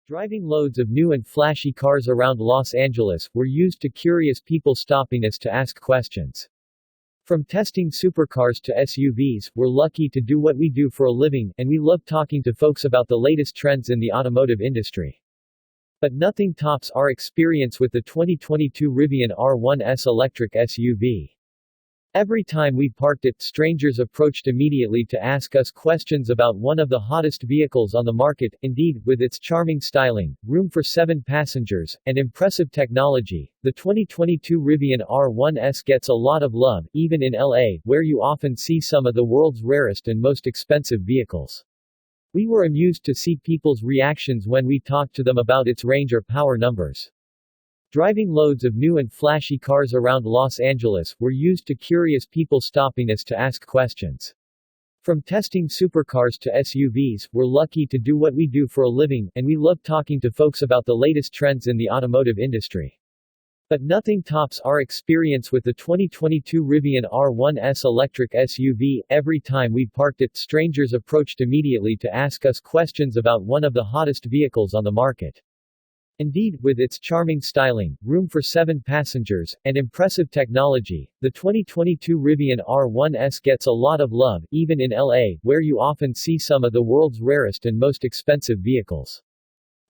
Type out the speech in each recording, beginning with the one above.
Driving loads of new and flashy cars around Los Angeles, we're used to curious people stopping us to ask questions. From testing supercars to SUVs, we're lucky to do what we do for a living, and we love talking to folks about the latest trends in the automotive industry. But nothing tops our experience with the 2022 Rivian R1S electric SUV. Every time we parked it, strangers approached immediately to ask us questions about one of the hottest vehicles on the market. Indeed, with its charming styling, room for 7 passengers, and impressive technology, the 2022 Rivian R1S gets a lot of love, even in LA, where you often see some of the world's rarest and most expensive vehicles. We were amused to see people's reactions when we talked to them about its range or power numbers. Driving loads of new and flashy cars around Los Angeles, we're used to curious people stopping us to ask questions. From testing supercars to SUVs, we're lucky to do what we do for a living, and we love talking to folks about the latest trends in the automotive industry. But nothing tops our experience with the 2022 Rivian R1S electric SUV. Every time we parked it, strangers approached immediately to ask us questions about one of the hottest vehicles on the market. Indeed, with its charming styling, room for 7 passengers, and impressive technology, the 2022 Rivian R1S gets a lot of love, even in LA, where you often see some of the world's rarest and most expensive vehicles.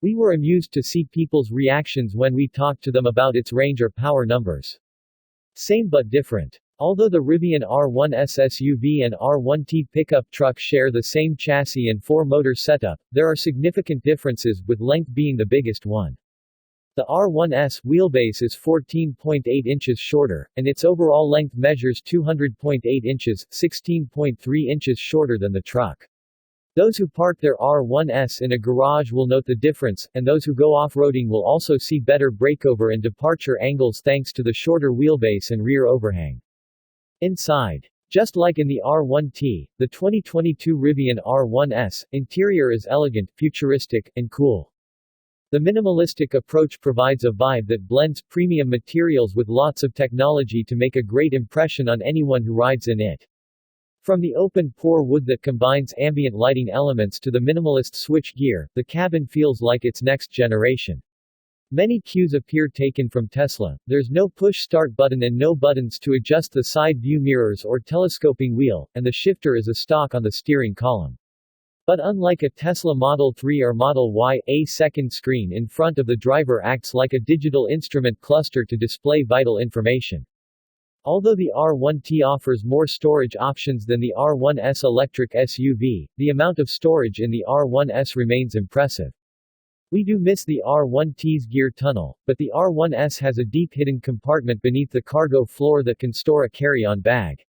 We were amused to see people's reactions when we talked to them about its range or power numbers. Same but different. Although the Rivian R1S SUV and R1T pickup truck share the same chassis and 4-motor setup, there are significant differences, with length being the biggest one. The R1S wheelbase is 14.8 inches shorter, and its overall length measures 200.8 inches, 16.3 inches shorter than the truck. Those who park their R1S in a garage will note the difference, and those who go off-roading will also see better breakover and departure angles thanks to the shorter wheelbase and rear overhang. Inside. Just like in the R1T, the 2022 Rivian R1S interior is elegant, futuristic, and cool. The minimalistic approach provides a vibe that blends premium materials with lots of technology to make a great impression on anyone who rides in it. From the open-pore wood that combines ambient lighting elements to the minimalist switch gear, the cabin feels like its next generation. Many cues appear taken from Tesla. There's no push-start button and no buttons to adjust the side view mirrors or telescoping wheel, and the shifter is a stock on the steering column. But unlike a Tesla Model 3 or Model Y, a second screen in front of the driver acts like a digital instrument cluster to display vital information. Although the R1T offers more storage options than the R1S electric SUV, the amount of storage in the R1S remains impressive. We do miss the R1T's gear tunnel, but the R1S has a deep hidden compartment beneath the cargo floor that can store a carry-on bag.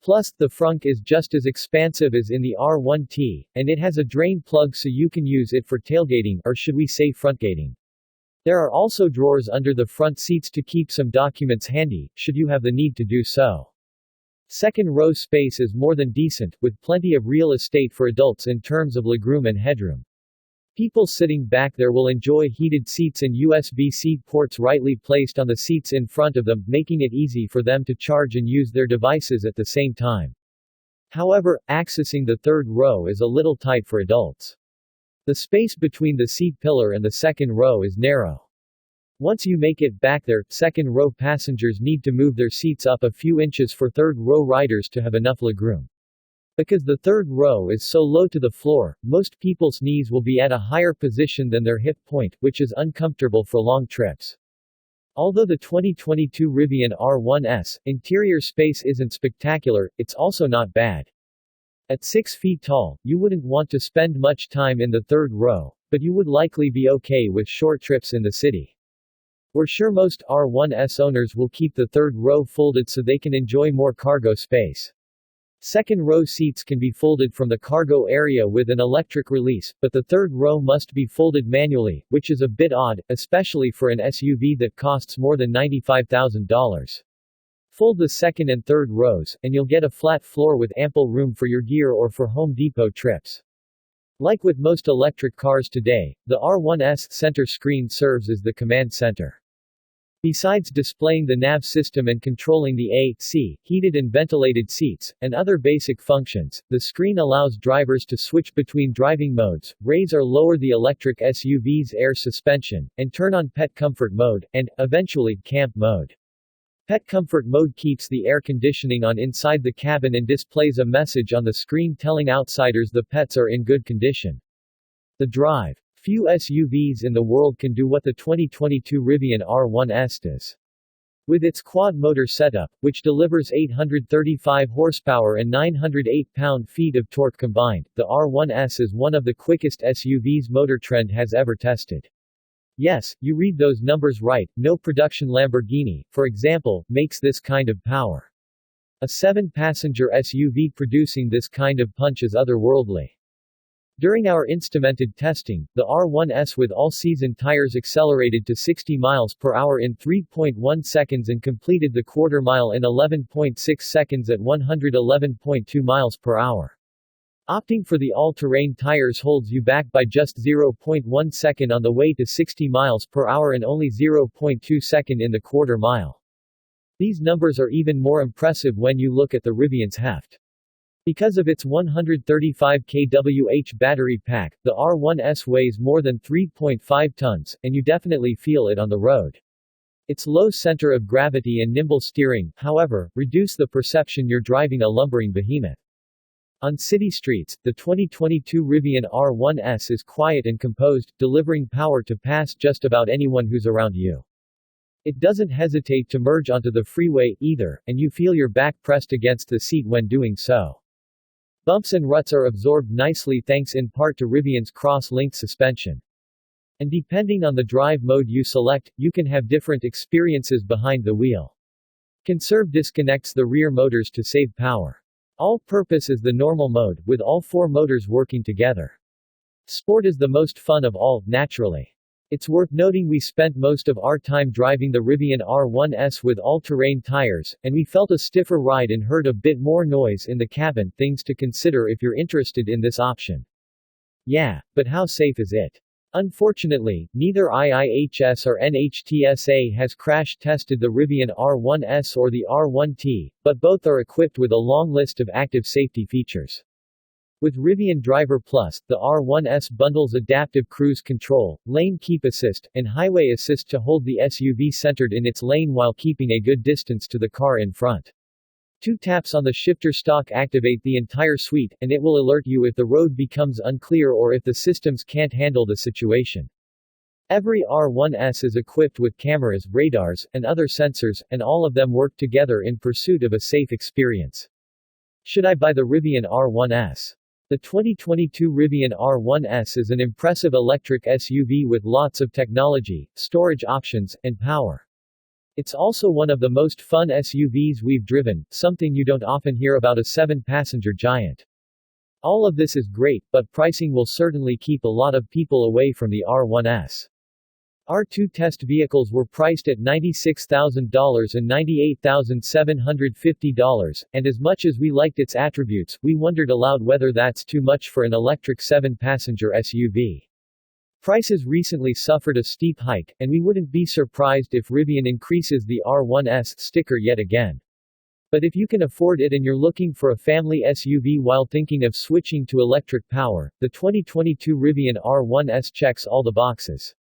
Plus, the frunk is just as expansive as in the R1T, and it has a drain plug so you can use it for tailgating, or should we say frontgating. There are also drawers under the front seats to keep some documents handy, should you have the need to do so. Second row space is more than decent, with plenty of real estate for adults in terms of legroom and headroom. People sitting back there will enjoy heated seats and USB-C ports rightly placed on the seats in front of them, making it easy for them to charge and use their devices at the same time. However, accessing the third row is a little tight for adults. The space between the seat pillar and the second row is narrow. Once you make it back there, second row passengers need to move their seats up a few inches for third row riders to have enough legroom. Because the third row is so low to the floor, most people's knees will be at a higher position than their hip point, which is uncomfortable for long trips. Although the 2022 Rivian R1S interior space isn't spectacular, it's also not bad. At 6 feet tall, you wouldn't want to spend much time in the third row, but you would likely be okay with short trips in the city. We're sure most R1S owners will keep the third row folded so they can enjoy more cargo space. Second row seats can be folded from the cargo area with an electric release, but the third row must be folded manually, which is a bit odd, especially for an SUV that costs more than $95,000. Fold the second and third rows, and you'll get a flat floor with ample room for your gear or for Home Depot trips. Like with most electric cars today, the R1S center screen serves as the command center. Besides displaying the nav system and controlling the AC, heated and ventilated seats, and other basic functions, the screen allows drivers to switch between driving modes, raise or lower the electric SUV's air suspension, and turn on Pet Comfort mode, and, eventually, Camp mode. Pet Comfort mode keeps the air conditioning on inside the cabin and displays a message on the screen telling outsiders the pets are in good condition. The drive. Few SUVs in the world can do what the 2022 Rivian R1S does. With its quad-motor setup, which delivers 835 horsepower and 908 pound-feet of torque combined, the R1S is one of the quickest SUVs Motor Trend has ever tested. Yes, you read those numbers right, no production Lamborghini, for example, makes this kind of power. A 7-passenger SUV producing this kind of punch is otherworldly. During our instrumented testing, the R1S with all-season tires accelerated to 60 miles per hour in 3.1 seconds and completed the quarter mile in 11.6 seconds at 111.2 miles per hour. Opting for the all-terrain tires holds you back by just 0.1 second on the way to 60 miles per hour and only 0.2 second in the quarter mile. These numbers are even more impressive when you look at the Rivian's heft. Because of its 135 kWh battery pack, the R1S weighs more than 3.5 tons, and you definitely feel it on the road. Its low center of gravity and nimble steering, however, reduce the perception you're driving a lumbering behemoth. On city streets, the 2022 Rivian R1S is quiet and composed, delivering power to pass just about anyone who's around you. It doesn't hesitate to merge onto the freeway, either, and you feel your back pressed against the seat when doing so. Bumps and ruts are absorbed nicely thanks in part to Rivian's cross-linked suspension. And depending on the drive mode you select, you can have different experiences behind the wheel. Conserve disconnects the rear motors to save power. All-purpose is the normal mode, with all 4 motors working together. Sport is the most fun of all, naturally. It's worth noting we spent most of our time driving the Rivian R1S with all-terrain tires, and we felt a stiffer ride and heard a bit more noise in the cabin, things to consider if you're interested in this option. Yeah, but how safe is it? Unfortunately, neither IIHS or NHTSA has crash-tested the Rivian R1S or the R1T, but both are equipped with a long list of active safety features. With Rivian Driver Plus, the R1S bundles adaptive cruise control, lane keep assist, and highway assist to hold the SUV centered in its lane while keeping a good distance to the car in front. 2 taps on the shifter stalk activate the entire suite, and it will alert you if the road becomes unclear or if the systems can't handle the situation. Every R1S is equipped with cameras, radars, and other sensors, and all of them work together in pursuit of a safe experience. Should I buy the Rivian R1S? The 2022 Rivian R1S is an impressive electric SUV with lots of technology, storage options, and power. It's also one of the most fun SUVs we've driven, something you don't often hear about a 7-passenger giant. All of this is great, but pricing will certainly keep a lot of people away from the R1S. Our 2 test vehicles were priced at $96,000 and $98,750, and as much as we liked its attributes, we wondered aloud whether that's too much for an electric 7-passenger SUV. Prices recently suffered a steep hike, and we wouldn't be surprised if Rivian increases the R1S sticker yet again. But if you can afford it and you're looking for a family SUV while thinking of switching to electric power, the 2022 Rivian R1S checks all the boxes.